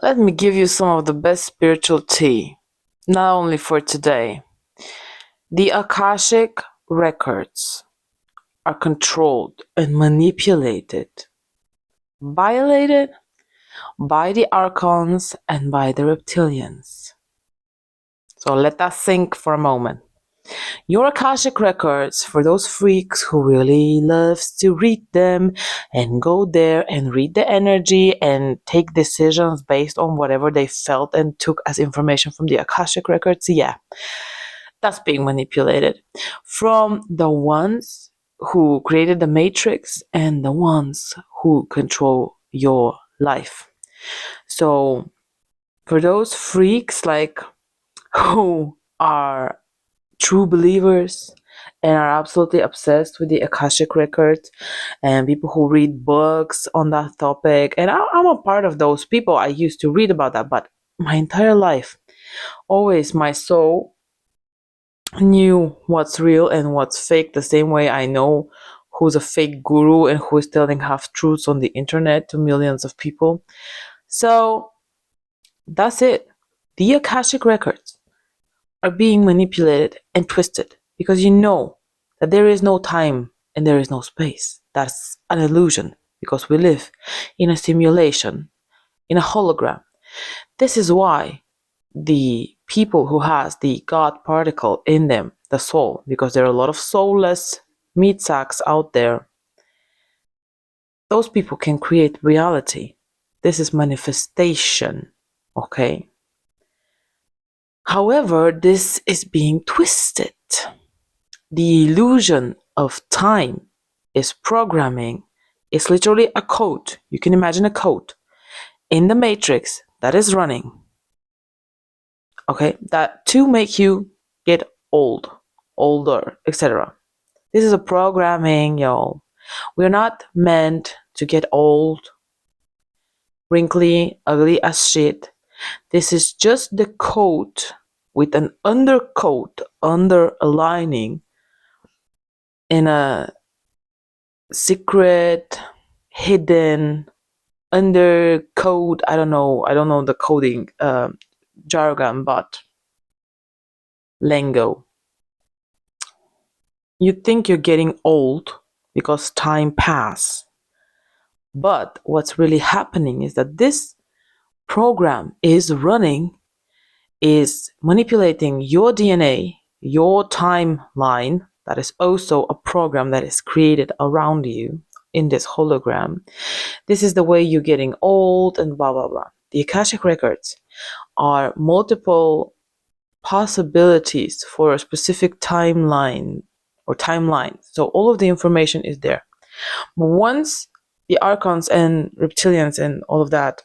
Let me give you some of the best spiritual tea, not only for today. The Akashic records are controlled and manipulated, violated by the Archons and by the reptilians. So let that sink for a moment. Your Akashic records, for those freaks who really loves to read them and go there and read the energy and take decisions based on whatever they felt and took as information from the Akashic records, yeah, that's being manipulated. From the ones who created the matrix and the ones who control your life. So for those freaks like who are true believers and are absolutely obsessed with the Akashic records and people who read books on that topic. And I'm a part of those people. I used to read about that, but my entire life, always my soul knew what's real and what's fake the same way I know who's a fake guru and who is telling half truths on the internet to millions of people. So that's it. The Akashic records are being manipulated and twisted because you know that there is no time and there is no space. That's an illusion because we live in a simulation, in a hologram. This is why the people who has the God particle in them, the soul, because there are a lot of soulless meat sacks out there, those people can create reality. This is manifestation, okay? However, this is being twisted. The illusion of time is programming. It's literally a code. You can imagine a code in the matrix that is running. Okay, that to make you get old, older, etc. This is a programming, y'all. We're not meant to get old, wrinkly, ugly as shit. This is just the code with an undercoat, underlining in a secret, hidden, undercode. I don't know the coding jargon, but lingo. You think you're getting old because time passes. But what's really happening is that this program is manipulating your DNA, your timeline, that is also a program that is created around you in this hologram. This is the way you're getting old and blah, blah, blah. The Akashic records are multiple possibilities for a specific timeline or timeline. So all of the information is there. But once the Archons and reptilians and all of that,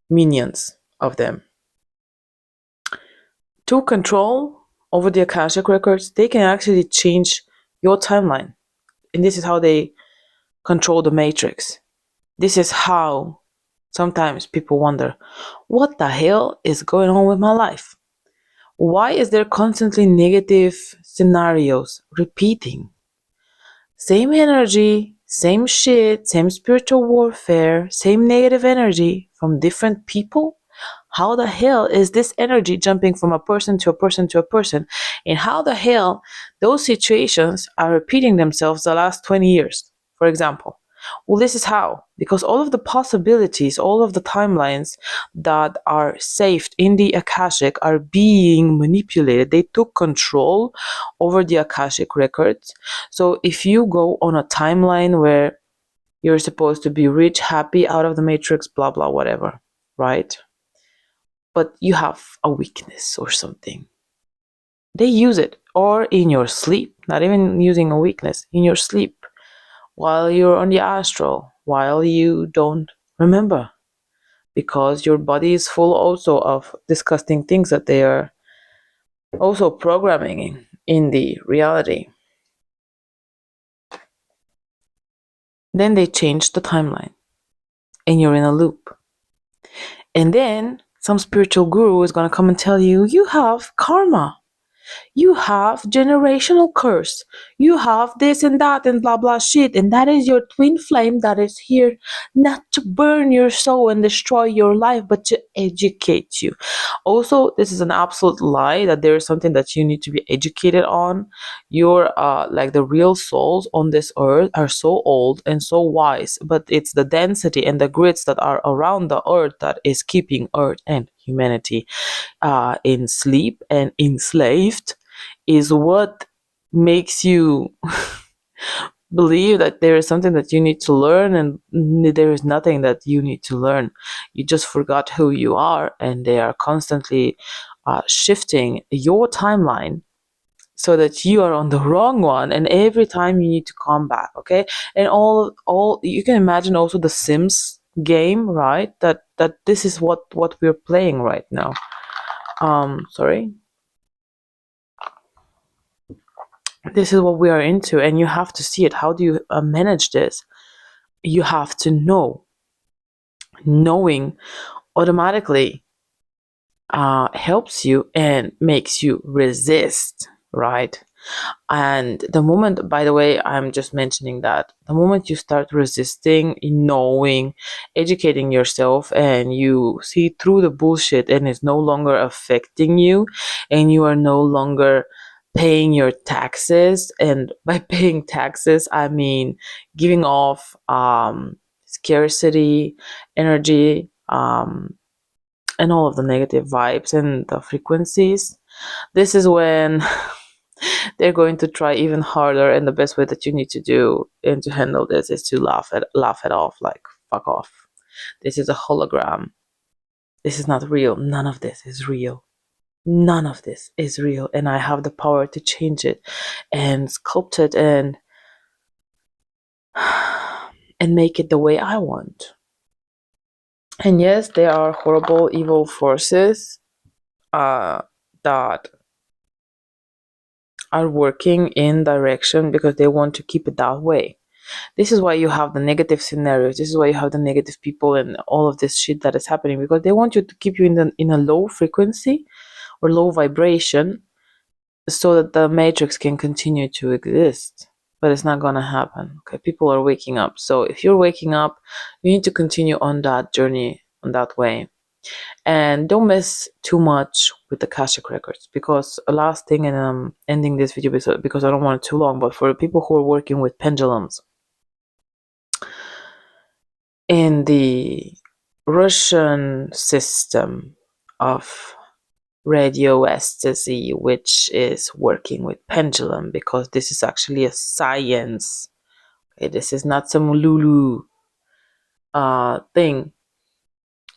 minions of them, to control over the Akashic records, they can actually change your timeline. And this is how they control the matrix. This is how sometimes people wonder, what the hell is going on with my life? Why is there constantly negative scenarios repeating? Same energy, same shit, same spiritual warfare, same negative energy from different people? How the hell is this energy jumping from a person to a person to a person? And how the hell those situations are repeating themselves the last 20 years, for example? Well, this is how. Because all of the possibilities, all of the timelines that are saved in the Akashic are being manipulated. They took control over the Akashic records. So if you go on a timeline where you're supposed to be rich, happy, out of the matrix, blah, blah, whatever, right? But you have a weakness or something. They use it, or in your sleep, not even using a weakness, in your sleep, while you're on the astral, while you don't remember, because your body is full also of disgusting things that they are also programming in the reality. Then they change the timeline, and you're in a loop. And then some spiritual guru is going to come and tell you, you have karma. You have generational curse. You have this and that and blah blah shit, and that is your twin flame that is here not to burn your soul and destroy your life, but to educate you. Also, this is an absolute lie that there is something that you need to be educated on. Your like the real souls on this earth are so old and so wise, but it's the density and the grids that are around the earth that is keeping earth and humanity in sleep and enslaved, is what makes you believe that there is something that you need to learn, and there is nothing that you need to learn. You just forgot who you are, and they are constantly shifting your timeline so that you are on the wrong one, and every time you need to come back. Okay, and all you can imagine also the Sims game, right? That this is what we're playing right now. Sorry, this is what we are into, and you have to see it. How do you manage this? You have to know. Knowing automatically helps you and makes you resist, right? And the moment, by the way, I'm just mentioning that the moment you start resisting, knowing, educating yourself, and you see through the bullshit and it's no longer affecting you, and you are no longer paying your taxes, and by paying taxes, I mean giving off scarcity, energy, and all of the negative vibes and the frequencies. This is when they're going to try even harder, and the best way that you need to do and to handle this is to laugh it off, like fuck off. This is a hologram. This is not real. None of this is real. None of this is real, and I have the power to change it and sculpt it and make it the way I want. And yes, there are horrible evil forces that are working in direction because they want to keep it that way. This is why you have the negative scenarios. This is why you have the negative people and all of this shit that is happening, because they want you to keep you in a low frequency or low vibration so that the matrix can continue to exist. But it's not gonna happen. Okay, people are waking up. So if you're waking up, you need to continue on that journey, on that way. And don't mess too much with the Akashic records, because a last thing, and I'm ending this video because I don't want it too long, but for the people who are working with pendulums, in the Russian system of radioesthesia, which is working with pendulum, because this is actually a science. Okay, this is not some Lulu thing.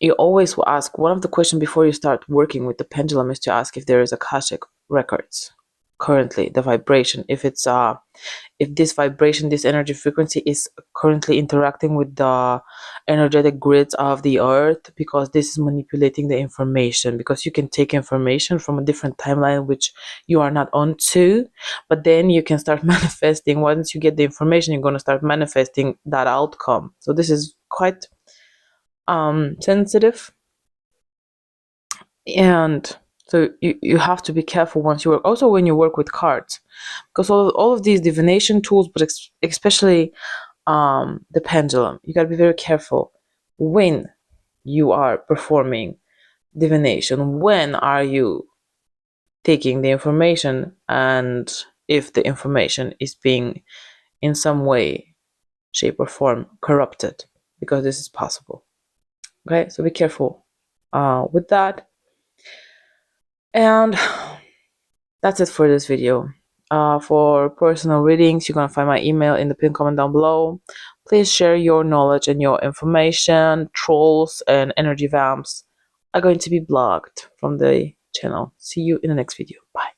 You always will ask, one of the questions before you start working with the pendulum is to ask if there is Akashic records currently, the vibration, if this vibration, this energy frequency is currently interacting with the energetic grids of the earth, because this is manipulating the information, because you can take information from a different timeline which you are not onto, but then you can start manifesting. Once you get the information, you're going to start manifesting that outcome. So this is quite sensitive, and so you have to be careful once you work, also when you work with cards, because all of these divination tools, but especially the pendulum, you got to be very careful when you are performing divination. When are you taking the information, and if the information is being in some way, shape or form corrupted, because this is possible. Okay, so be careful with that. And that's it for this video. For personal readings, you're going to find my email in the pinned comment down below. Please share your knowledge and your information. Trolls and energy vamps are going to be blocked from the channel. See you in the next video. Bye.